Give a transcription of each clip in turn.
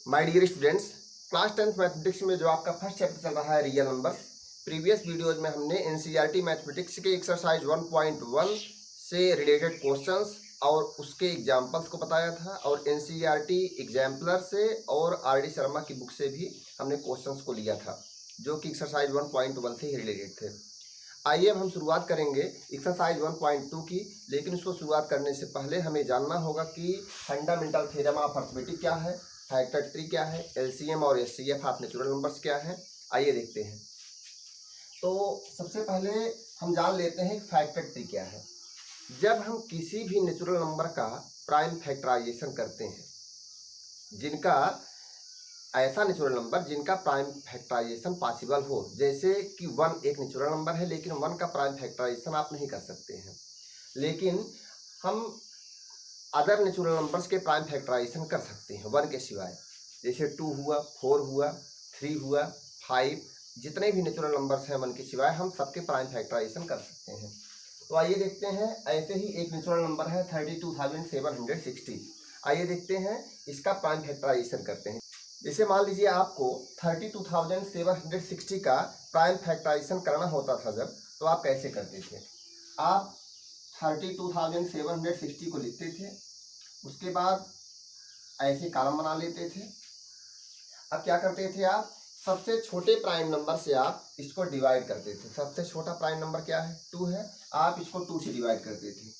My dear students, class 10th mathematics में जो आपका फर्स्ट चैप्टर चल रहा है रियल नंबर्स। प्रीवियस वीडियोज में हमने एनसीईआरटी मैथमेटिक्स के एक्सरसाइज 1.1 से रिलेटेड क्वेश्चंस और उसके एग्जाम्पल्स को बताया था, और एनसीईआरटी एग्जाम्पलर से और आर डी शर्मा की बुक से भी हमने क्वेश्चंस को लिया था जो कि एक्सरसाइज 1.1 से ही रिलेटेड थे। आइए अब हम शुरुआत करेंगे एक्सरसाइज 1.2 की, लेकिन उसको शुरुआत करने से पहले हमें जानना होगा कि फंडामेंटल थ्योरम ऑफ अर्थमेटिक क्या है, फैक्टर ट्री क्या है, एलसीएम और एचसीएफ ऑफ नेचुरल नंबर्स क्या है। आइए देखते हैं। तो सबसे पहले हम जान लेते हैं फैक्टर ट्री क्या है। जब हम किसी भी नेचुरल नंबर का प्राइम फैक्टराइजेशन करते हैं, जिनका ऐसा नेचुरल नंबर जिनका प्राइम फैक्टराइजेशन पॉसिबल हो, जैसे कि 1 एक नेचुरल नंबर है लेकिन 1 का प्राइम फैक्टराइजेशन आप नहीं कर सकते हैं, लेकिन हम अदर नेचुरल नंबर्स के प्राइम फैक्टराइजेशन कर सकते हैं 1 के सिवाय। जैसे 2 हुआ, 4 हुआ, 3 हुआ, 5, जितने भी नेचुरल नंबर्स हैं 1 के सिवाय हम सबके प्राइम फैक्टराइजेशन कर सकते हैं। तो आइए देखते हैं। ऐसे ही एक नेचुरल नंबर है 32,760। आइए देखते हैं इसका प्राइम फैक्टराइजेशन करते हैं। जैसे मान लीजिए आपको 32,760 का प्राइम फैक्टराइजेशन करना होता था जब, तो आप कैसे करते थे? आप 32,760 को लिखते थे, उसके बाद ऐसे कॉलम बना लेते थे। अब क्या करते थे आप? सबसे छोटे प्राइम नंबर से आप इसको डिवाइड करते थे। सबसे छोटा प्राइम नंबर क्या है? 2 है। आप इसको 2 से डिवाइड करते थे।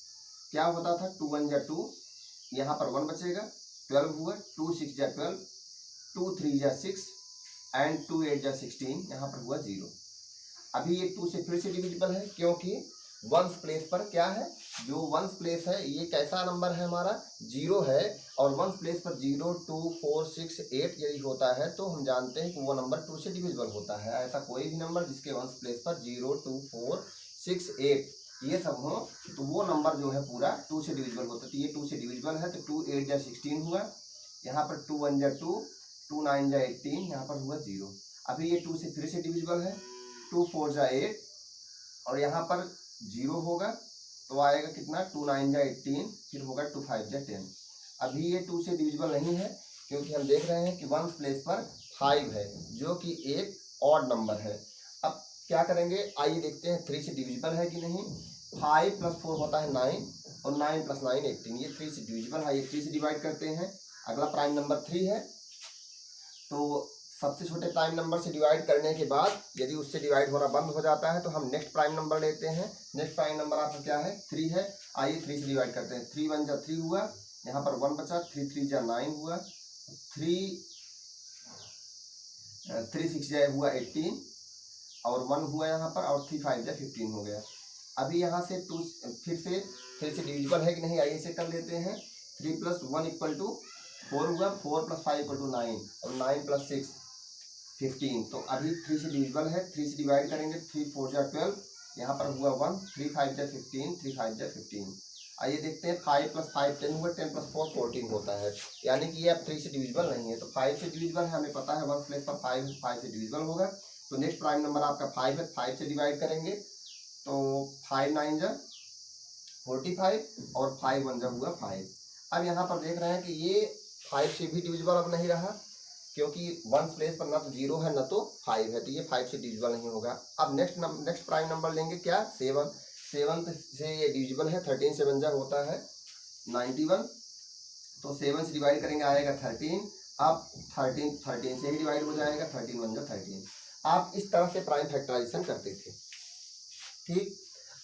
क्या होता था? 2 1 जा 2, यहाँ पर 1 बचेगा, 12 हुआ, 2 6 जा 12, 2 3 जा 6 एंड 2 8 जा 16, यहाँ पर हुआ 0। अभी ये 2 से फिर से डिविजिबल है, क्योंकि 1 प्लेस पर क्या है? जो 1 प्लेस है ये कैसा नंबर है? हमारा 0 है, और 1 प्लेस पर 0 2 4 6 8 यदि होता है तो हम जानते हैं कि वो नंबर 2 से डिविजिबल होता है। ऐसा कोई भी नंबर जिसके 1 प्लेस पर 0 2 4 6 8 ये सब हो, तो वो नंबर जो है पूरा 2 से डिविजिबल होता है। तो ये 2 से डिविजिबल है, तो 2 8 जा 16 हुआ, यहाँ पर 2 1 जा 2, 2 9 जा 18, यहाँ पर हुआ 0। अभी ये 2 से फिर से डिविजिबल है, 2 4 जा 8, और यहाँ पर 0 होगा तो आएगा कितना? 2 9 जा 18, फिर होगा 2 5 जा 10। अभी ये 2 से डिविजिबल नहीं है, क्योंकि हम देख रहे हैं कि 1 प्लेस पर 5 है, जो कि एक ऑड नंबर है। अब क्या करेंगे? आइए देखते हैं 3 से डिविजिबल है कि नहीं। 5 + 4 होता है 9, और 9 + 9 18, ये 3 से डिविजिबल है। ये 3 से डिवाइड करते हैं। अगला प्राइम नंबर 3 है, तो सबसे छोटे प्राइम नंबर से डिवाइड करने के बाद यदि उससे डिवाइड होना बंद हो जाता है तो हम नेक्स्ट प्राइम नंबर लेते हैं। नेक्स्ट प्राइम नंबर आपका क्या है? 3 है। आइए 3 से डिवाइड करते हैं। 3 1 जा 3 हुआ, यहाँ पर 1 बचा, 3 3 जा 9 हुआ, 3 6 जा हुआ 18, और 1 हुआ यहाँ पर, और 3 5 जा 15 हो गया। अभी यहाँ से 2 फिर से डिविजिबल है कि नहीं, आइए से कर लेते हैं। 3 + 1 = 4 हुआ, 4 + 5 = 9, और 9 + 6 15। तो अभी 3 से डिविजिबल है, 3 से डिवाइड करेंगे। 3 4 जा 12, यहाँ पर हुआ 1, 3 5 जा 15, 3 5 जा 15। आइए देखते हैं। 5 + 5 10 हुआ, 10 + 4 14 होता है, यानी कि ये अब 3 से डिविजिबल नहीं है। तो 5 से डिविजिबल है, हमें पता है 1 प्लेस पर 5 से डिविजिबल होगा। तो नेक्स्ट प्राइम नंबर आपका 5 है, 5 से डिवाइड करेंगे तो 5 9 जा 45, और 5 1 जा हुआ 5। अब यहाँ पर देख रहे हैं कि ये 5 से भी डिविजिबल अब नहीं रहा, क्योंकि 1 प्लेस पर ना तो 0 है ना तो 5 है, तो ये 5 से डिविजिबल नहीं होगा। अब नेक्स्ट प्राइम नंबर लेंगे क्या? 7 से ये डिविजिबल है। 13 7 जा होता है 91, तो 7 से डिवाइड करेंगे आएगा 13। अब 13 से ही डिवाइड हो जाएगा, 13 1 जा 13। आप इस तरह से प्राइम फैक्टराइजेशन करते थे। ठीक,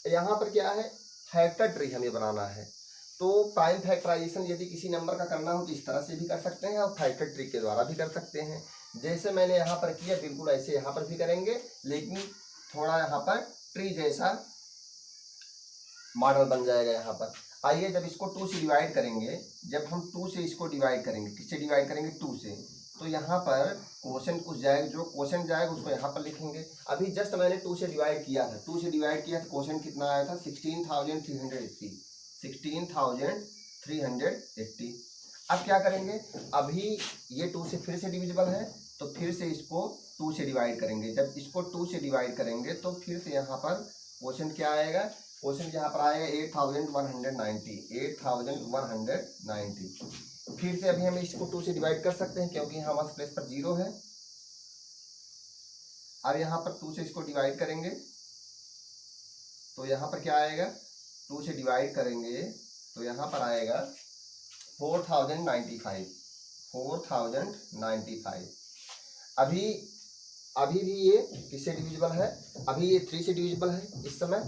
यहाँ पर क्या है? फैक्टर ट्री हमें बनाना है। तो प्राइम फैक्टराइजेशन यदि किसी नंबर का करना हो तो इस तरह से भी कर सकते हैं, और फैक्टर ट्री के द्वारा भी कर सकते हैं। जैसे मैंने यहाँ पर किया, बिल्कुल ऐसे यहाँ पर भी करेंगे, लेकिन थोड़ा यहाँ पर ट्री जैसा मॉडल बन जाएगा यहाँ पर। आइए जब इसको 2 से डिवाइड करेंगे, जब हम 2 से इसको डिवाइड करेंगे, किससे डिवाइड करेंगे? 2 से, तो यहाँ पर क्वोशंट कुछ जाएगा, जो क्वोशंट जाएगा उसको यहाँ पर लिखेंगे। अभी जस्ट मैंने 2 से डिवाइड किया था, 2 से डिवाइड किया तो क्वोशंट कितना आया था? 16,380, 16,380। अब क्या करेंगे? अभी ये 2 से फिर से डिविजिबल है, तो फिर से इसको 2 से डिवाइड करेंगे। जब इसको 2 से डिवाइड करेंगे तो फिर से यहाँ पर क्वोशंट क्या आएगा? क्वोशंट यहाँ पर आएगा 8,190, 8,190। फिर से अभी हम इसको 2 से डिवाइड कर सकते हैं क्योंकि यहाँ हमारे प्लेस पर 0 है। अब यहाँ पर 2 से इसको डिवाइड करेंगे तो यहाँ पर क्या आएगा, 2 से डिवाइड करेंगे तो यहाँ पर आएगा 4095। 4095। अभी भी ये किससे डिविजिबल है, अभी ये 3 से डिविजिबल है इस समय।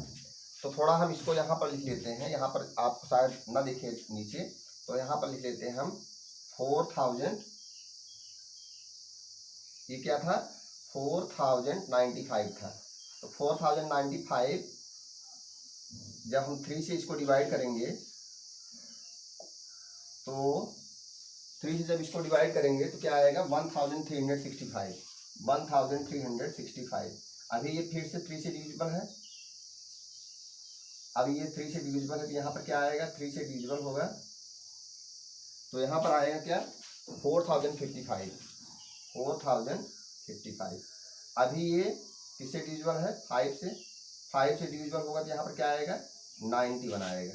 तो थोड़ा हम इसको यहाँ पर लिख लेते हैं, यहाँ पर आप शायद ना देखें नीचे, तो यहाँ पर लिख लेते हैं हम 4000, ये क्या था 4095 था। तो 4095 जब हम 3 से इसको डिवाइड करेंगे तो 3 से जब इसको डिवाइड करेंगे तो क्या आएगा 1365। 1365। अभी ये फिर से 3 से डिविजिबल है, अभी ये 3 से डिविजिबल है तो यहाँ पर क्या आएगा 3 से डिविजिबल होगा तो यहाँ पर आएगा क्या 4055। 4055। अभी ये किससे डिविजिबल है 5 से, 5 से डिविजिबल होगा तो यहाँ पर क्या आएगा 91 आएगा।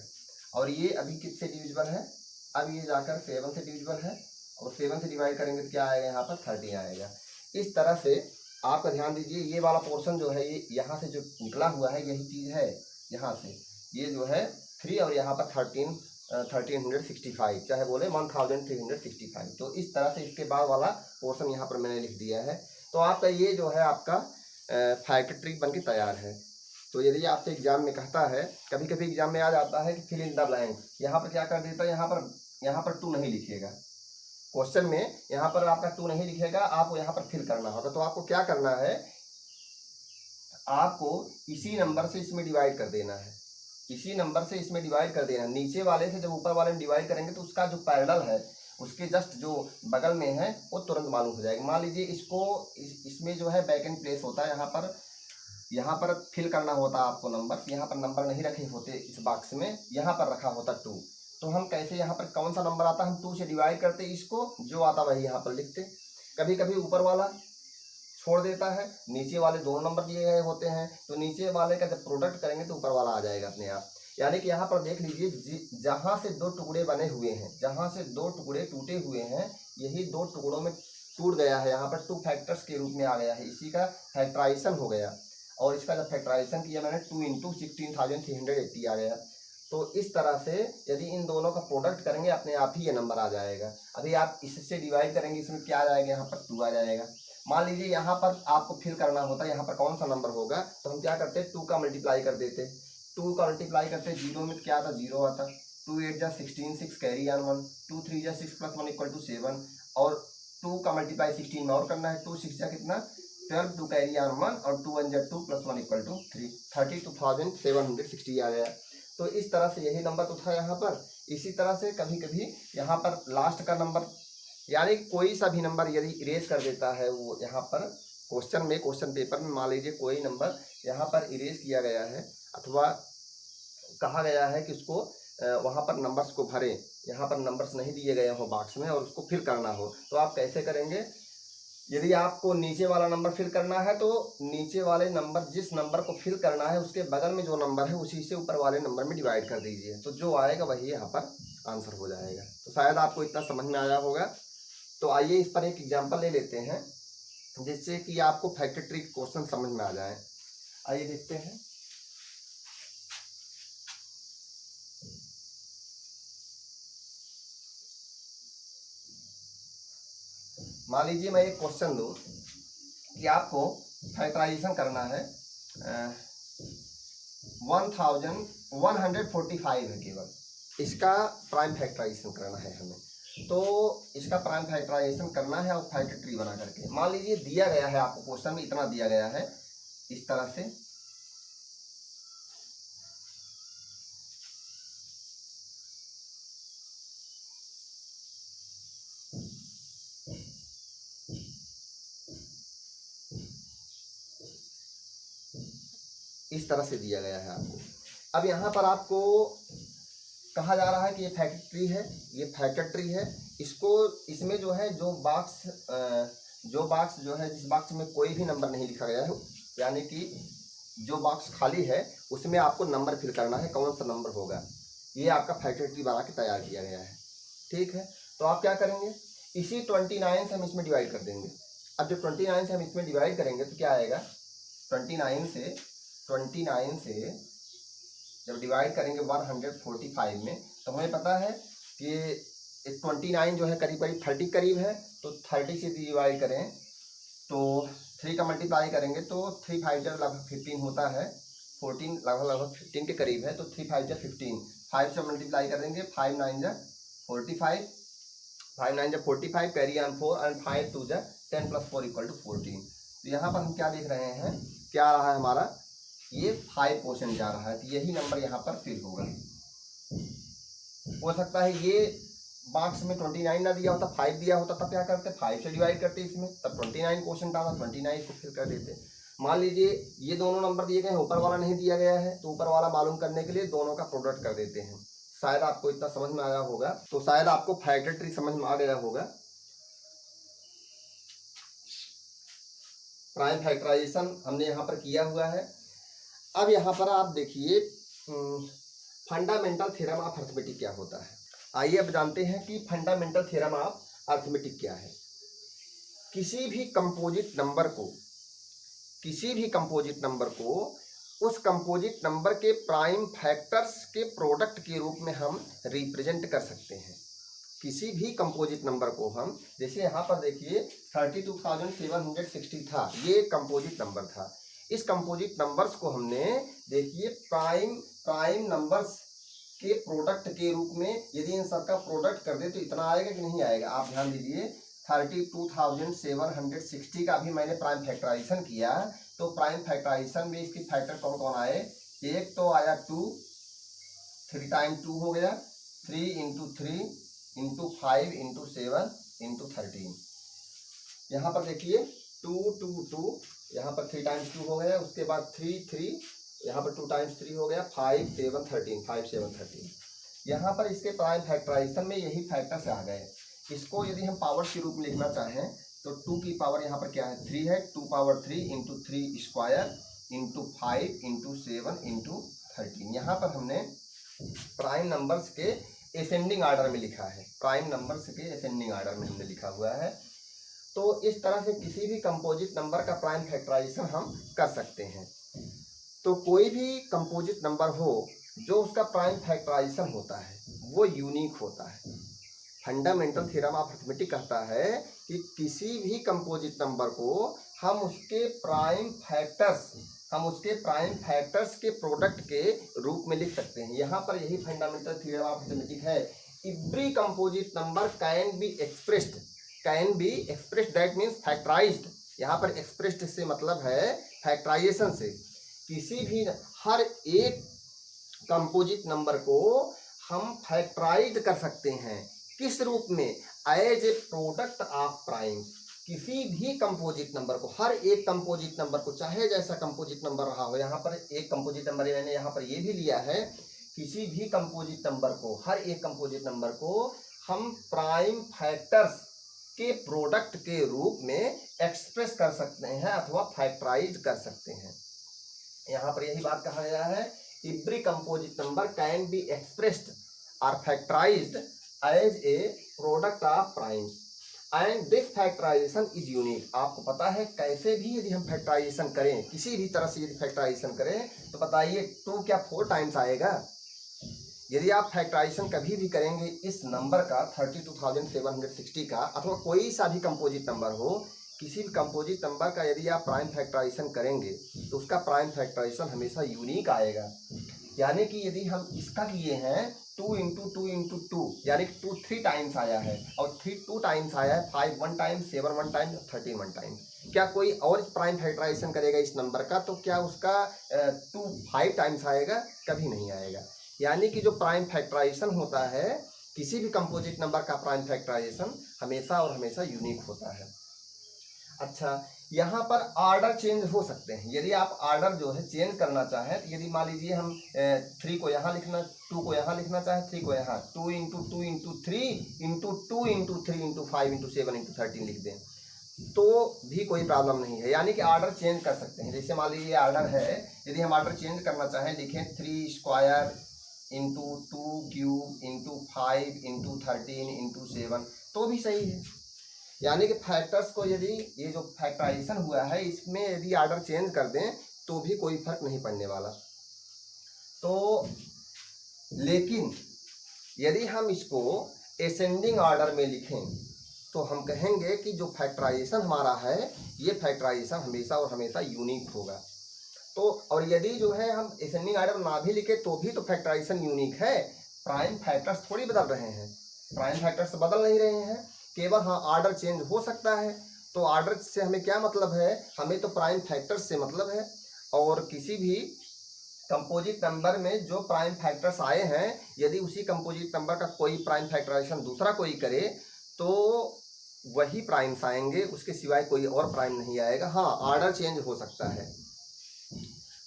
और ये अभी किससे डिविजिबल है, अब ये जाकर 7 से डिविजिबल है और 7 से डिवाइड करेंगे तो क्या आएगा यहाँ पर 30 आएगा। इस तरह से आपका ध्यान दीजिए, ये वाला पोर्शन जो है ये यहाँ से जो निकला हुआ है यही चीज़ है, यहाँ से ये जो है 3 और यहाँ पर 1365, चाहे बोले 1365। तो इस तरह से इसके बाद वाला पोर्शन यहाँ पर मैंने लिख दिया है। तो आपका ये जो है आपका फैक्टर ट्री बन के तैयार है। तो यदि आपसे एग्जाम में कहता है, कभी कभी एग्जाम में आ जाता है कि फिल इन द ब्लैंक, यहाँ पर क्या कर देता है, यहाँ पर 2 नहीं लिखेगा क्वेश्चन में, यहाँ पर आपका 2 नहीं लिखेगा, आपको यहाँ पर फिल करना होगा। तो आपको क्या करना है, आपको इसी नंबर से इसमें डिवाइड कर देना है, इसी नंबर से इसमें डिवाइड कर देना। नीचे वाले से जब ऊपर वाले में डिवाइड करेंगे तो उसका जो पैरेलल है उसके जस्ट जो बगल में है वो तुरंत मालूम हो जाएगा। मान लीजिए इसको इसमें जो है बैक एंड प्लेस होता है, यहाँ पर फिल करना होता है आपको नंबर, यहाँ पर नंबर नहीं रखे होते इस बॉक्स में, यहाँ पर रखा होता 2। तो हम कैसे यहाँ पर कौन सा नंबर आता है, हम 2 से डिवाइड करते इसको, जो आता वही यहाँ पर लिखते। कभी कभी ऊपर वाला छोड़ देता है, नीचे वाले 2 नंबर दिए गए होते हैं, तो नीचे वाले का जब प्रोडक्ट करेंगे तो ऊपर वाला आ जाएगा अपने आप। यानी कि यहाँ पर देख लीजिए, जहाँ से 2 टुकड़े बने हुए हैं, जहाँ से 2 टुकड़े टूटे हुए हैं, यही 2 टुकड़ों में टूट गया है, यहाँ पर 2 फैक्टर्स के रूप में आ गया है, इसी का फैक्टराइजेशन हो गया। और इसका जब फैक्टराइजेशन किया मैंने 2 × 16,380 आ गया। तो इस तरह से यदि इन दोनों का प्रोडक्ट करेंगे अपने आप ही ये नंबर आ जाएगा। अभी आप इससे डिवाइड करेंगे, इसमें क्या आ जाएगा, यहाँ पर 2 आ जाएगा। मान लीजिए यहाँ पर आपको फिल करना होता है यहाँ पर कौन सा नंबर होगा, तो हम क्या करते हैं 2 का मल्टीप्लाई कर देते, 2 का मल्टीप्लाई करते 0 में क्या आता 0 आता, 2 8 जा 16, 6 कैरी ऑन 1, 2 3 जा 6 + 1 = 7, और 2 का मल्टीप्लाई 16 में और करना है, 2 6 जा कितना 12, 2 कैरी ऑन 1 और 2 1 जा 2 + 1 = 3, 32,760 आ गया। तो इस तरह से यही नंबर तो था यहाँ पर। इसी तरह से कभी कभी यहाँ पर लास्ट का नंबर, यानी कोई सा भी नंबर यदि इरेज कर देता है वो यहाँ पर क्वेश्चन पेपर में, मान लीजिए कोई नंबर यहाँ पर इरेज किया गया है अथवा कहा गया है कि उसको वहाँ पर नंबर्स को भरें, यहाँ पर नंबर्स नहीं दिए गए हो बॉक्स में और उसको फिल करना हो, तो आप कैसे करेंगे। यदि आपको नीचे वाला नंबर फिल करना है तो नीचे वाले नंबर, जिस नंबर को फिल करना है उसके बगल में जो नंबर है उसी से ऊपर वाले नंबर में डिवाइड कर दीजिए, तो जो आएगा वही यहाँ पर आंसर हो जाएगा। तो शायद आपको इतना समझ में आया होगा। तो आइए इस पर एक एग्जांपल ले लेते हैं जिससे कि आपको फैक्टर ट्री क्वेश्चन समझ में आ जाए। आइए देखते हैं। मान लीजिए मैं एक क्वेश्चन दूं कि आपको फैक्टराइजेशन करना है 1145 है केवल, इसका प्राइम फैक्टराइजेशन करना है हमें। तो इसका प्राइम फैक्टराइजेशन करना है और फैक्टर ट्री बना करके, मान लीजिए दिया गया है आपको क्वेश्चन में, इतना दिया गया है इस तरह से। इस तरह से दिया गया है आपको। अब यहाँ पर आपको कहा जा रहा है कि ये फैक्टर ट्री है, ये फैक्टर ट्री है। इसको, इसमें जो है जो बॉक्स जो है, जिस बॉक्स में कोई भी नंबर नहीं लिखा गया है, यानी कि जो बॉक्स खाली है उसमें आपको नंबर फिल करना है, कौन सा नंबर होगा। ये आपका फैक्टर ट्री बना के तैयार किया गया है, ठीक है। तो आप क्या करेंगे, इसी 29 से हम इसमें डिवाइड कर देंगे। अब जब 29 से हम इसमें डिवाइड करेंगे तो क्या आएगा, 29 से जब डिवाइड करेंगे 145 में, तो हमें पता है कि 29 जो है करीब करीब 30 करीब है, तो 30 से डिवाइड करें तो 3 का मल्टीप्लाई करेंगे तो 3 5 जा लगभग 15 होता है, 14 लगभग 15 के करीब है, तो 3 5 जा 15, 5 से मल्टीप्लाई करेंगे, 5 9 जा 45, 5 9 जा 45, कैरी ऑन 4 एंड 5 2 जा 10 + 4 = 14। तो यहाँ पर हम क्या देख रहे हैं, क्या आ रहा है हमारा, ये 5% जा रहा है, तो यही नंबर यहाँ पर फिल होगा। हो सकता है ये बॉक्स में 29 ना दिया होता, 5 दिया होता, तब क्या करते, 5 से डिवाइड करते इसमें, तब 29 क्वेश्चन आता, 29 को फिल कर देते। मान लीजिए ये दोनों नंबर दिए गए हैं, ऊपर वाला नहीं दिया गया है, तो ऊपर वाला मालूम करने के लिए दोनों का प्रोडक्ट कर देते हैं। शायद आपको इतना समझ में आया होगा, तो शायद आपको फैक्टर ट्री समझ में आ गया होगा। प्राइम फैक्टराइजेशन हमने यहाँ पर किया हुआ है। अब यहाँ पर आप देखिए फंडामेंटल थ्योरम ऑफ अरिथमेटिक क्या होता है। आइए अब जानते हैं कि फंडामेंटल थ्योरम ऑफ अरिथमेटिक क्या है। किसी भी कंपोजिट नंबर को उस कंपोजिट नंबर के प्राइम फैक्टर्स के प्रोडक्ट के रूप में हम रिप्रेजेंट कर सकते हैं। किसी भी कंपोजिट नंबर को हम, जैसे यहाँ पर देखिए 32,760 था, ये कंपोजिट नंबर था। इस कंपोजिट नंबर्स को हमने देखिए प्राइम नंबर्स के प्रोडक्ट के रूप में, यदि इन सबका प्रोडक्ट कर दे तो इतना आएगा कि नहीं आएगा। आप ध्यान दीजिए 32,760 का भी मैंने प्राइम फैक्टराइजेशन किया, तो प्राइम फैक्टराइजेशन में इसकी फैक्टर कौन कौन आए, एक तो आया 2, 3 टाइम 2 हो गया, 3 × 3 × 5 × 7 × 13। यहाँ पर देखिए 2 2 2, यहाँ पर 3 टाइम्स 2 हो गया, उसके बाद 3 3, यहाँ पर 2 टाइम्स 3 हो गया, 5 7 13, 5 7 13। यहाँ पर इसके प्राइम फैक्टराइजेशन में यही फैक्टर्स आ गए। इसको यदि हम पावर के रूप में लिखना चाहें तो 2 की पावर यहाँ पर क्या है, 3 है, 2 पावर 3 × 3 स्क्वायर × 5 × 7 × 13। यहाँ पर हमने प्राइम नंबर्स के असेंडिंग ऑर्डर में लिखा है, प्राइम नंबर्स के असेंडिंग ऑर्डर में हमने लिखा हुआ है। तो इस तरह से किसी भी कंपोजिट नंबर का प्राइम फैक्टराइजेशन हम कर सकते हैं। तो कोई भी कंपोजिट नंबर हो जो उसका प्राइम फैक्टराइजेशन होता है वो यूनिक होता है। फंडामेंटल थ्योरम ऑफ अरिथमेटिक कहता है कि किसी भी कंपोजिट नंबर को हम उसके प्राइम फैक्टर्स के प्रोडक्ट के रूप में लिख सकते हैं। यहाँ पर यही फंडामेंटल थ्योरम ऑफ अरिथमेटिक है। Every composite number can be expressed that means factorised. यहाँ पर एक्सप्रेस्ड से मतलब है फैक्टराइजेशन से। किसी भी हर एक कंपोजिट नंबर को हम फैक्टराइज कर सकते हैं। किस रूप में, as a product of prime. किसी भी कंपोजिट नंबर को, हर एक कंपोजिट नंबर को, चाहे जैसा कंपोजिट नंबर रहा हो, यहाँ पर एक कंपोजिट नंबर मैंने यहाँ पर ये भी लिया है, किसी भी कंपोजिट नंबर को, हर एक कंपोजिट नंबर को हम प्राइम फैक्टर्स के प्रोडक्ट के रूप में एक्सप्रेस कर सकते हैं अथवा फैक्टराइज कर सकते हैं। यहाँ पर यही बात कहा गया है, every composite number can be expressed और factorised as a product of primes and this factorisation is unique. आपको पता है कैसे भी यदि हम फैक्टराइजेशन करें, किसी भी तरह से यदि फैक्टराइजेशन करें, तो बताइए 2 क्या 4 टाइम्स आएगा। यदि आप फैक्टराइजेशन कभी भी करेंगे इस नंबर का 32,760 का, अथवा कोई सा भी कंपोजिट नंबर हो, किसी भी कंपोजिट नंबर का यदि आप प्राइम फैक्टराइजेशन करेंगे तो उसका प्राइम फैक्टराइजेशन हमेशा यूनिक आएगा। यानी कि यदि हम इसका किए हैं 2 × 2 × 2, यानी कि 2 3 टाइम्स आया है, और 3 2 टाइम्स आया है, 5 1 टाइम, 7 1 टाइम, 13 1 टाइम। क्या कोई और प्राइम फैक्टराइजेशन करेगा इस नंबर का, तो क्या उसका 2 5 टाइम्स आएगा? कभी नहीं आएगा। यानी कि जो प्राइम फैक्टराइजेशन होता है, किसी भी कंपोजिट नंबर का प्राइम फैक्टराइजेशन हमेशा और हमेशा यूनिक होता है। अच्छा, यहाँ पर ऑर्डर चेंज हो सकते हैं। यदि आप ऑर्डर जो है चेंज करना चाहें, तो यदि मान लीजिए हम 3 को यहाँ लिखना, 2 को यहाँ लिखना चाहें, 3 को यहाँ, 2 × 2 × 3 × 2 × 3 × 5 × 7 × 13 लिख दें तो भी कोई प्रॉब्लम नहीं है। यानी कि ऑर्डर चेंज कर सकते हैं। जैसे मान लीजिए ऑर्डर है, यदि हम ऑर्डर चेंज करना चाहें, लिखें 3 square into 2 cube into 5 into 13 into 7 तो भी सही है। यानी कि फैक्टर्स को यदि ये जो फैक्टराइजेशन हुआ है इसमें यदि ऑर्डर चेंज कर दें तो भी कोई फर्क नहीं पड़ने वाला। तो लेकिन यदि हम इसको एसेंडिंग ऑर्डर में लिखें तो हम कहेंगे कि जो फैक्टराइजेशन हमारा है ये फैक्टराइजेशन हमेशा और हमेशा यूनिक होगा। तो और यदि जो है हम एसेंडिंग ऑर्डर ना भी लिखे तो भी तो फैक्टराइजेशन यूनिक है। प्राइम फैक्टर्स थोड़ी बदल रहे हैं, प्राइम फैक्टर्स बदल नहीं रहे हैं, केवल हाँ ऑर्डर चेंज हो सकता है। तो ऑर्डर से हमें क्या मतलब है, हमें तो प्राइम फैक्टर्स से मतलब है। और किसी भी कंपोजिट नंबर में जो प्राइम फैक्टर्स आए हैं यदि उसी कंपोजिट नंबर का कोई प्राइम फैक्टराइजेशन दूसरा कोई करे तो वही प्राइम्स आएंगे, उसके सिवाय कोई और प्राइम नहीं आएगा। हाँ ऑर्डर चेंज हो सकता है।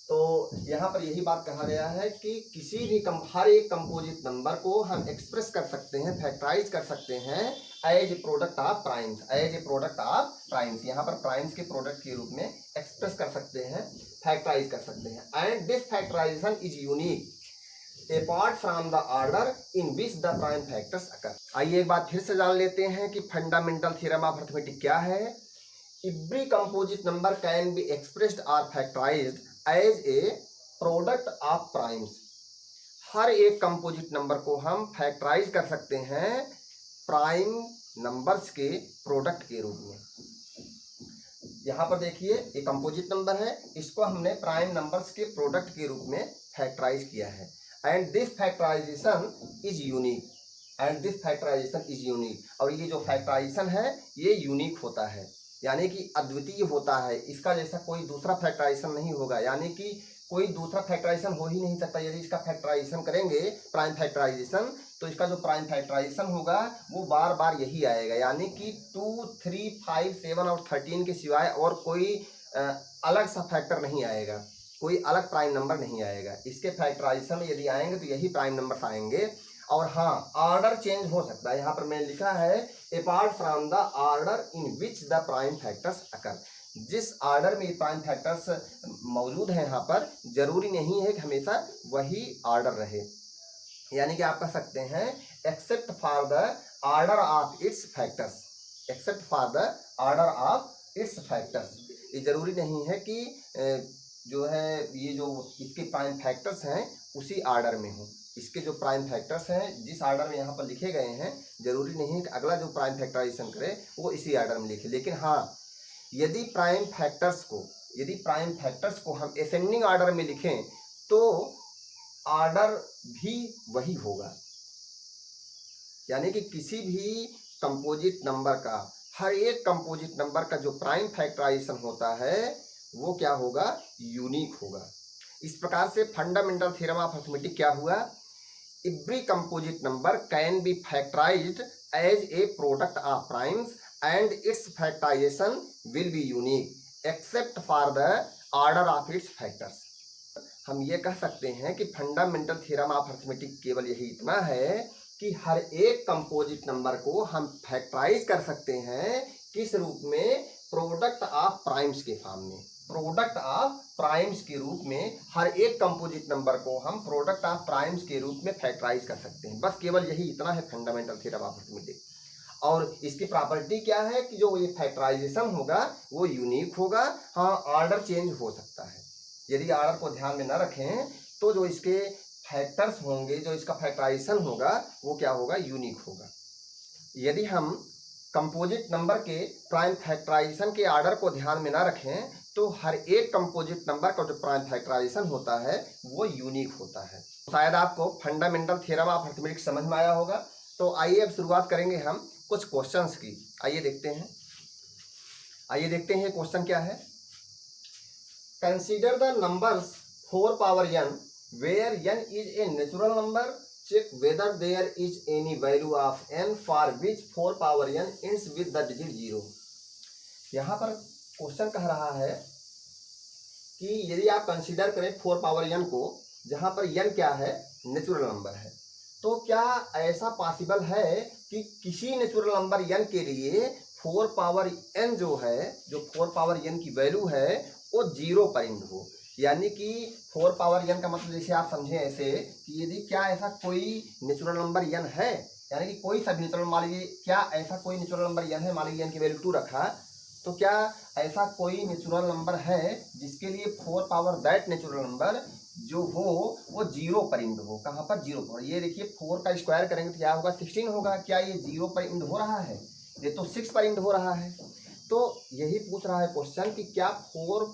तो यहाँ पर यही बात कहा गया है कि किसी भी हर एक कंपोजिट नंबर को हम एक्सप्रेस कर सकते हैं, फैक्टराइज कर सकते हैं as a product of primes, as a product of primes. यहाँ पर प्राइम्स के प्रोडक्ट के रूप में एक्सप्रेस कर सकते हैं, फैक्टराइज कर सकते हैं। And this factorisation is unique apart from the order in which the prime factors occur. आइए एक बात फिर से जान लेते हैं कि फंडामेंटल थ्योरम ऑफ अरिथमेटिक क्या है। Every composite number can be expressed और factorised as a product of primes. हर एक कंपोजिट नंबर को हम फैक्टराइज कर सकते हैं प्राइम नंबर्स के प्रोडक्ट के रूप में। यहाँ पर देखिए ये कंपोजिट नंबर है, इसको हमने प्राइम नंबर्स के प्रोडक्ट के रूप में फैक्टराइज किया है। And this factorisation is unique, and this factorisation is unique. और ये जो फैक्टराइजेशन है ये यूनिक होता है, यानी कि अद्वितीय होता है। इसका जैसा कोई दूसरा फैक्टराइजेशन नहीं होगा, यानी कि कोई दूसरा फैक्टराइजेशन हो ही नहीं सकता। यदि इसका फैक्टराइजेशन करेंगे प्राइम फैक्टराइजेशन तो इसका जो प्राइम फैक्टराइजेशन होगा वो बार बार यही आएगा, यानी कि 2, 3, 5, 7 और 13 के सिवाय और कोई अलग सा फैक्टर नहीं आएगा, कोई अलग प्राइम नंबर नहीं आएगा। इसके फैक्टराइजेशन में यदि आएंगे तो यही प्राइम नंबर आएंगे। और हाँ ऑर्डर चेंज हो सकता है, यहाँ पर मैंने लिखा है apart from the order in which the prime factors occur. जिस ऑर्डर में प्राइम फैक्टर्स मौजूद हैं यहाँ पर जरूरी नहीं है कि हमेशा वही ऑर्डर रहे। यानी कि आप कह सकते हैं accept for the order of its factors, accept for the order of its factors. ये जरूरी नहीं है कि जो है ये जो इसके प्राइम फैक्टर्स हैं उसी ऑर्डर में हो। इसके जो प्राइम फैक्टर्स हैं जिस ऑर्डर में यहाँ पर लिखे गए हैं जरूरी नहीं है कि अगला जो प्राइम फैक्टराइजेशन करे वो इसी ऑर्डर में लिखे। लेकिन हाँ यदि प्राइम फैक्टर्स को हम असेंडिंग ऑर्डर में लिखें तो ऑर्डर भी वही होगा। यानी कि किसी भी कंपोजिट नंबर का, हर एक कंपोजिट नंबर का जो प्राइम फैक्टराइजेशन होता है वो क्या होगा, यूनिक होगा। इस प्रकार से फंडामेंटल थ्योरम ऑफ अरिथमेटिक क्या हुआ, every composite number can be factorised as a product of primes and its factorisation will be unique except for the order of its factors. हम ये कह सकते हैं कि फंडामेंटल थ्योरम ऑफ अरिथमेटिक केवल यही इतना है कि हर एक कंपोजिट नंबर को हम फैक्टराइज कर सकते हैं किस रूप में, प्रोडक्ट ऑफ प्राइम्स के फॉर्म में, प्रोडक्ट ऑफ प्राइम्स के रूप में। हर एक कंपोजिट नंबर को हम प्रोडक्ट ऑफ प्राइम्स के रूप में फैक्टराइज कर सकते हैं। बस केवल यही इतना है फंडामेंटल थ्योरम ऑफ अरिथमेटिक। और इसकी प्रॉपर्टी क्या है कि जो ये फैक्टराइजेशन होगा वो यूनिक होगा। हाँ ऑर्डर चेंज हो सकता है, यदि ऑर्डर को ध्यान में न रखें तो जो इसके फैक्टर्स होंगे, जो इसका फैक्टराइजेशन होगा वो क्या होगा, यूनिक होगा। यदि हम कंपोजिट नंबर के प्राइम फैक्टराइजेशन के ऑर्डर को ध्यान में न रखें तो हर एक कंपोजिट नंबर का जो प्राइम फैक्टराइजेशन होता है वो यूनिक होता है। शायद आपको फंडामेंटल थ्योरम ऑफ अरिथमेटिक समझ में आया होगा। तो आइए अब शुरुआत करेंगे हम कुछ क्वेश्चंस की। आइए देखते हैं क्वेश्चन क्या है। Consider the numbers 4 power n where n is a natural number. Check whether there is any value of n for which 4 power n ends with the digit 0. यहाँ पर क्वेश्चन कह रहा है कि यदि आप कंसीडर करें 4 पावर n को, जहाँ पर n क्या है, नेचुरल नंबर है, तो क्या ऐसा पॉसिबल है कि किसी नेचुरल नंबर n के लिए 4 पावर n जो है, जो 4 पावर n की वैल्यू है वो 0 पर एंड हो। यानी कि 4 पावर n का मतलब जैसे आप समझें ऐसे कि यदि क्या ऐसा कोई नेचुरल नंबर n है, यानी कि कोई सा भी नेचुरल, मान लीजिए क्या ऐसा कोई नेचुरल नंबर n है, मान लीजिए n की वैल्यू 2 रखा, तो क्या ऐसा कोई नेचुरल नंबर है जिसके लिए 4 पावर दैट नेचुरल नंबर जो हो वो 0 पर इंड हो। कहाँ पर? 0 पर। ये देखिए 4 का स्क्वायर करेंगे तो क्या होगा? 16 होगा। क्या ये 0 पर इंड हो रहा है? ये तो 6 पर इंड हो रहा है। तो यही पूछ रहा है क्वेश्चन कि क्या 4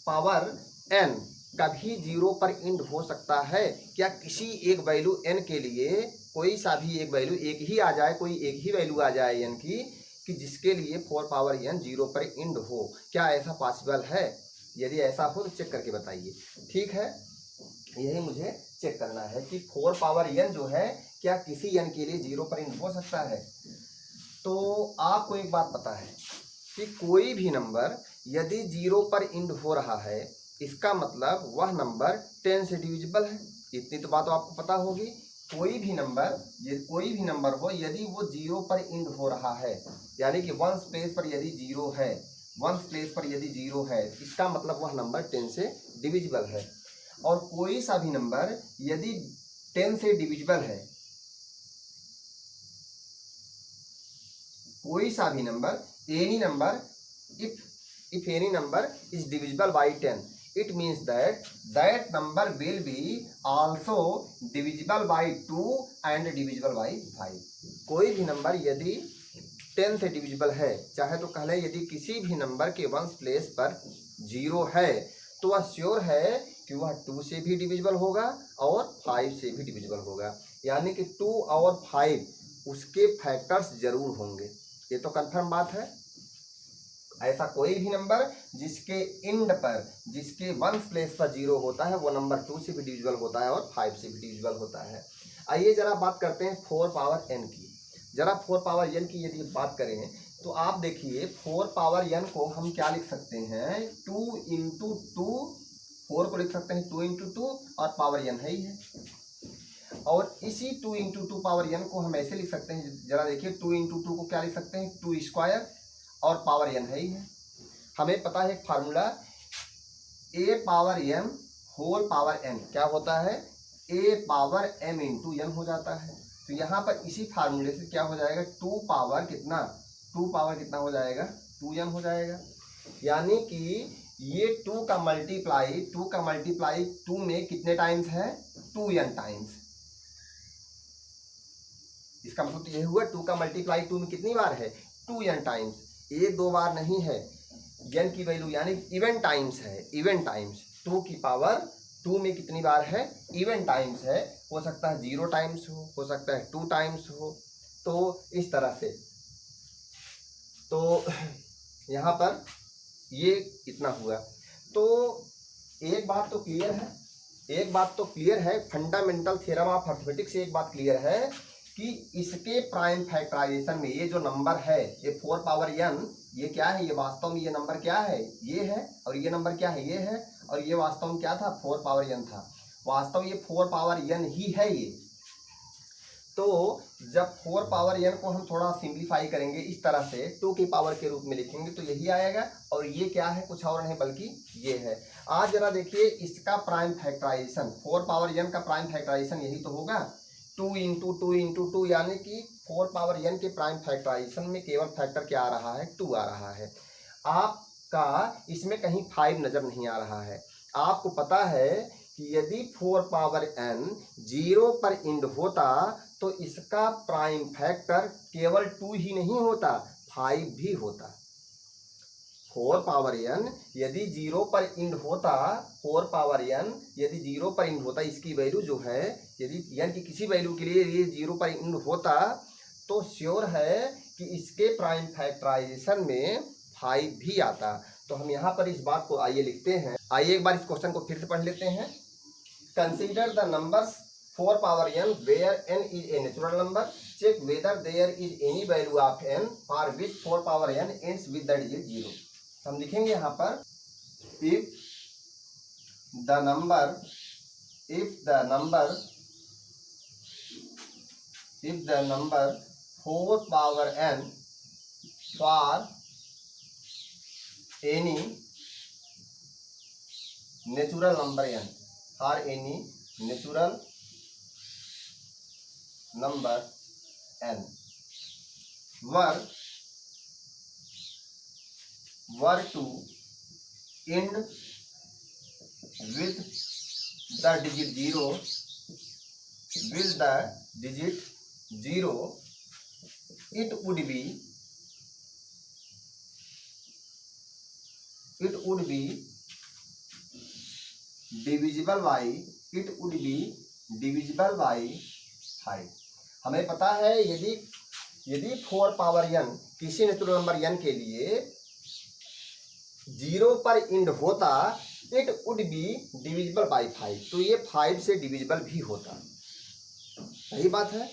पावर n कभी 0 पर इंड हो सकता है? क्या किसी एक वैल्यू n के लिए कोई सा भी एक वैल्यू एक ही आ जाए, कोई एक ही वैल्यू आ जाए n की, कि जिसके लिए 4 पावर n 0 पर इंड हो? क्या ऐसा पॉसिबल है? यदि ऐसा हो तो चेक करके बताइए। ठीक है, यही मुझे चेक करना है कि 4 पावर n जो है क्या किसी n के लिए 0 पर इंड हो सकता है। तो आपको एक बात पता है कि कोई भी नंबर यदि 0 पर इंड हो रहा है, इसका मतलब वह नंबर 10 से डिविजिबल है। इतनी तो बात आपको पता होगी। कोई भी नंबर हो, यदि वो 0 पर इंड हो रहा है, यानी कि वंस प्लेस पर यदि 0 है, इसका मतलब वह नंबर 10 से डिविजिबल है। और कोई सा भी नंबर यदि 10 से डिविजिबल है, कोई सा भी number, any number, if any number is divisible by 10, it means that number will be also divisible by 2 and divisible by 5। कोई भी नंबर यदि 10 से डिविजिबल है, चाहे तो कह लें यदि किसी भी नंबर के वंस प्लेस पर 0 है, तो वह श्योर है कि वह 2 से भी डिविजिबल होगा और 5 से भी डिविजिबल होगा। यानी कि 2 और 5 उसके फैक्टर्स जरूर होंगे। ये तो कंफर्म बात है। ऐसा कोई भी नंबर जिसके इंड पर, जिसके वंस प्लेस पर 0 होता है, वो नंबर 2 से भी डिविजिबल होता है और 5 से भी डिविजिबल होता है। आइए जरा बात करते हैं 4 पावर n की। जरा 4 पावर n की यदि बात करें तो आप देखिए 4 पावर n को हम क्या लिख सकते हैं? 2 इंटू 2, 4 को लिख सकते हैं 2 इंटू 2 और पावर n है ही है। और इसी 2 इंटू 2 पावर n को हम ऐसे लिख सकते हैं, जरा देखिए 2 इंटू 2 को क्या लिख सकते हैं? 2 स्क्वायर और पावर n है ही है। हमें पता है एक formula, a power m whole power n क्या होता है? a power m into n हो जाता है। तो यहाँ पर इसी फार्मूले से क्या हो जाएगा? 2 पावर कितना हो जाएगा? 2n हो जाएगा। यानी कि ये 2 का मल्टीप्लाई 2 में कितने टाइम्स है? 2n times. इसका मतलब तो यह हुआ 2 का मल्टीप्लाई 2 में कितनी बार है? 2n times. एक दो बार नहीं है। n की वैल्यू यानी इवन टाइम्स है, इवन टाइम्स। 2 की पावर 2 में कितनी बार है? इवन टाइम्स है। हो सकता है 0 टाइम्स हो सकता है 2 टाइम्स हो। तो इस तरह से तो यहाँ पर ये इतना हुआ। तो एक बात तो क्लियर है, फंडामेंटल थ्योरम ऑफ अर्थमेटिक्स से एक बात क्लियर है कि इसके प्राइम फैक्टराइजेशन में ये जो नंबर है, ये 4 पावर n, ये क्या है? ये वास्तव में ये नंबर क्या है? ये है। और ये नंबर क्या है? ये है। और ये वास्तव में क्या था? 4 पावर n था। वास्तव ये 4 पावर n ही है ये। तो जब 4 पावर n को हम थोड़ा सिंप्लीफाई करेंगे, इस तरह से 2 की पावर के रूप में लिखेंगे तो यही आएगा। और ये क्या है? कुछ और नहीं बल्कि ये है। आज जरा देखिए इसका प्राइम फैक्टराइजेशन, 4 पावर n का प्राइम फैक्टराइजेशन यही तो होगा, 2 इंटू 2 इंटू 2, यानी कि 4 पावर n के प्राइम फैक्टराइजेशन में केवल फैक्टर क्या आ रहा है? 2 आ रहा है। आपका इसमें कहीं 5 नजर नहीं आ रहा है। आपको पता है कि यदि 4 पावर n 0 पर इंड होता तो इसका प्राइम फैक्टर केवल 2 ही नहीं होता, 5 भी होता। 4 पावर n यदि 0 पर इंड होता, 4 पावर n यदि 0 पर इंड होता, इसकी वैल्यू जो है, यदि n की किसी वैल्यू के लिए ये 0 पर इंड होता, तो श्योर है कि इसके प्राइम फैक्टराइजेशन में 5 भी आता। तो हम यहाँ पर इस बात को आइए लिखते हैं। आइए एक बार इस क्वेश्चन को फिर से पढ़ लेते हैं। Consider the numbers 4 power n where n is a natural number. Check whether there is any value of n for which 4 power n ends with the digit 0. हम लिखेंगे यहाँ पर if the number 4 power n for any natural number n, for any natural number n were to end with the digit 0, it would be divisible by 5। हमें पता है यदि 4 power n किसी natural number n के लिए 0 पर end होता, it would be divisible by 5, तो ये 5 से डिविजिबल भी होता। सही बात है।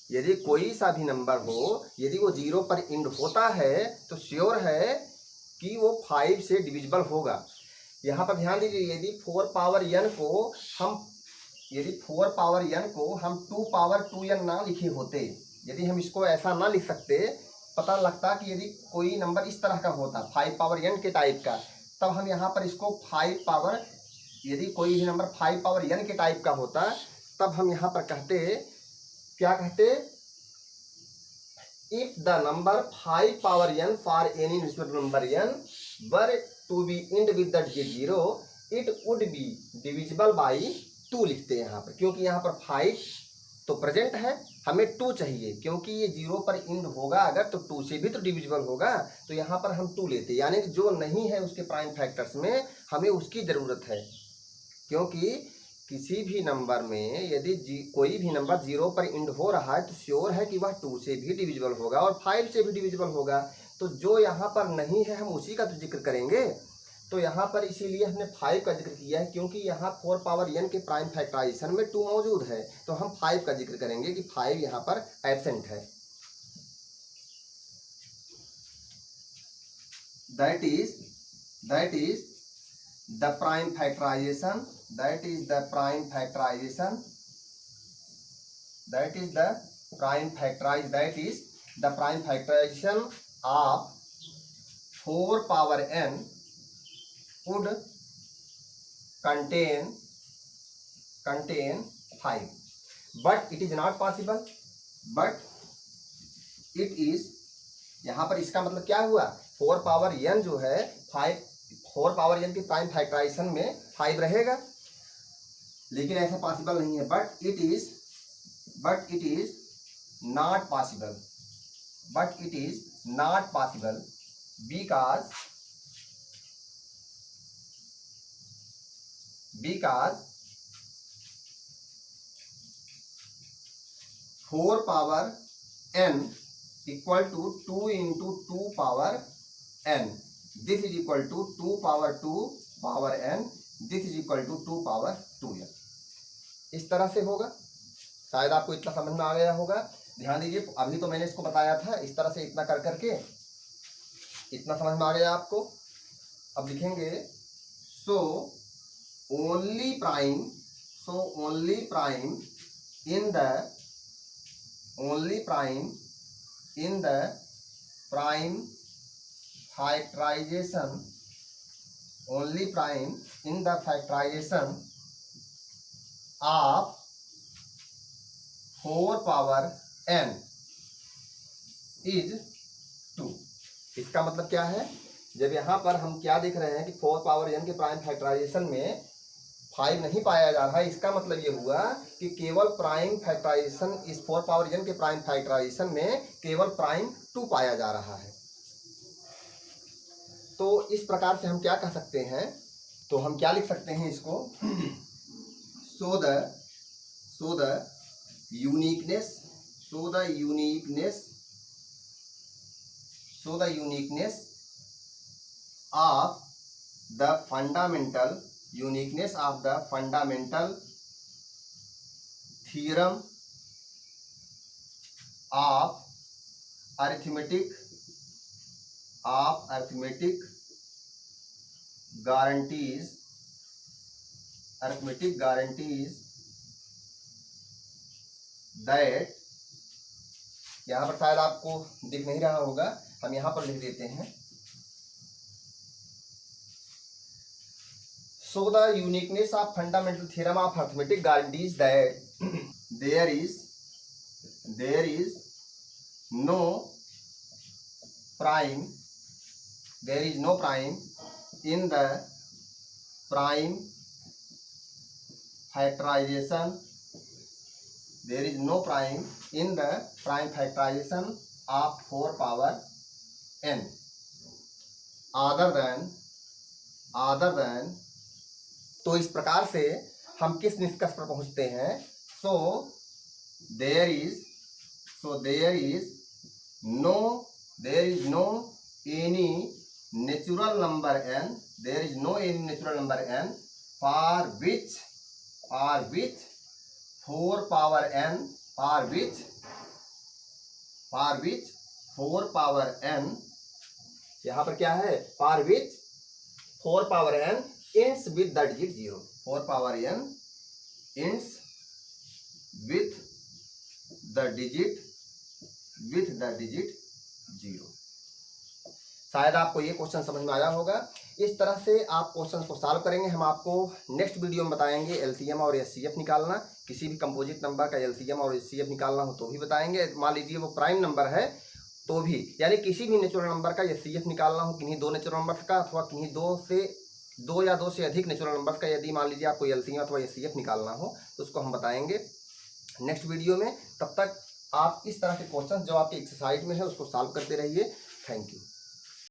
यदि कोई सा भी नंबर हो, यदि वो 0 पर इंड होता है तो श्योर है कि वो 5 से डिविजिबल होगा। यहाँ पर ध्यान दीजिए, यदि 4 पावर n को हम 2 पावर 2n ना लिखे होते, यदि हम इसको ऐसा ना लिख सकते, पता लगता कि यदि कोई नंबर इस तरह का होता 5 पावर n के टाइप का, तब हम यहाँ पर इसको 5 पावर, यदि कोई भी नंबर 5 पावर n के टाइप का होता, तब हम यहाँ पर क्या कहते, if the number 5 power n for any natural number n were to be end with the digit 0, it would be divisible by 2 लिखते हैं यहाँ पर, क्योंकि यहाँ पर 5 तो प्रेजेंट है, हमें 2 चाहिए, क्योंकि ये 0 पर इंड होगा अगर तो 2 से भी तो डिविजिबल होगा, तो यहाँ पर हम 2 लेते, यानी कि जो नहीं है उसके प्राइम फैक्टर्स में हमें उसकी ज़रूरत है। क्योंकि किसी भी नंबर में यदि कोई भी नंबर 0 पर इंड हो रहा है तो श्योर है कि वह 2 से भी डिविजिबल होगा और 5 से भी डिविजिबल होगा। तो जो यहाँ पर नहीं है हम उसी का तो जिक्र करेंगे। तो यहाँ पर इसीलिए हमने 5 का जिक्र किया है, क्योंकि यहाँ 4 पावर n के प्राइम फैक्टराइजेशन में 2 मौजूद है, तो हम 5 का जिक्र करेंगे कि 5 यहाँ पर एब्सेंट है। That is the prime factorisation, that is the prime factorisation of 4 power n would contain 5, but it is not possible, but it is, यहाँ पर इसका मतलब क्या हुआ, 4 पावर n जो है 4 पावर n की प्राइम फैक्टराइजेशन में 5 रहेगा, लेकिन ऐसा पॉसिबल नहीं है। But it is not possible because 4 power n equal to 2 into 2 power n, this is equal to 2 power 2 power n, this is equal to 2 power 2n। इस तरह से होगा। शायद आपको इतना समझ में आ गया होगा। ध्यान दीजिए, अभी तो मैंने इसको बताया था, इस तरह से इतना कर करके इतना समझ में आ गया आपको। अब लिखेंगे सो only prime in the prime factorization of 4 power n is 2। इसका मतलब क्या है, जब यहाँ पर हम क्या देख रहे हैं कि 4 पावर n के प्राइम फैक्टराइजेशन में 5 नहीं पाया जा रहा है, इसका मतलब ये हुआ कि केवल प्राइम फैक्टराइजेशन, इस 4 पावर n के प्राइम फैक्टराइजेशन में केवल प्राइम 2 पाया जा रहा है। तो इस प्रकार से हम क्या कह सकते हैं, तो हम क्या लिख सकते हैं इसको, so the uniqueness of the fundamental theorem of arithmetic guarantees that, यहाँ पर शायद आपको दिख नहीं रहा होगा, हम यहाँ पर लिख देते हैं, So the uniqueness of fundamental theorem of arithmetic guide is that there is no prime in the prime factorization. There is no prime in the prime factorization of 4 power n other than तो इस प्रकार से हम किस निष्कर्ष पर पहुंचते हैं? So there is no any natural number n. There is no any natural number n for which 4 power n यहाँ पर क्या है? For which 4 power n ends with the digit 0. 4 power n ends with the digit 0. शायद आपको ये question समझ में आया होगा। इस तरह से आप क्वेश्चन को सॉल्व करेंगे। हम आपको नेक्स्ट वीडियो में बताएंगे एलसीएम और एचसीएफ निकालना। किसी भी कंपोजिट नंबर का एलसीएम और एचसीएफ निकालना हो तो भी बताएंगे। मान लीजिए वो प्राइम नंबर है तो भी, यानी किसी भी नेचुरल नंबर का एचसीएफ निकालना हो, किन्हीं 2 नेचुरल नंबर का अथवा किन्हीं 2 या 2 से अधिक नेचुरल नंबर का, यदि मान लीजिए आपको एलसीएम अथवा एचसीएफ निकालना हो तो उसको हम बताएंगे नेक्स्ट वीडियो में। तब तक आप इस तरह के क्वेश्चन जो आपके एक्सरसाइज में है उसको सॉल्व करते रहिए। Thank you.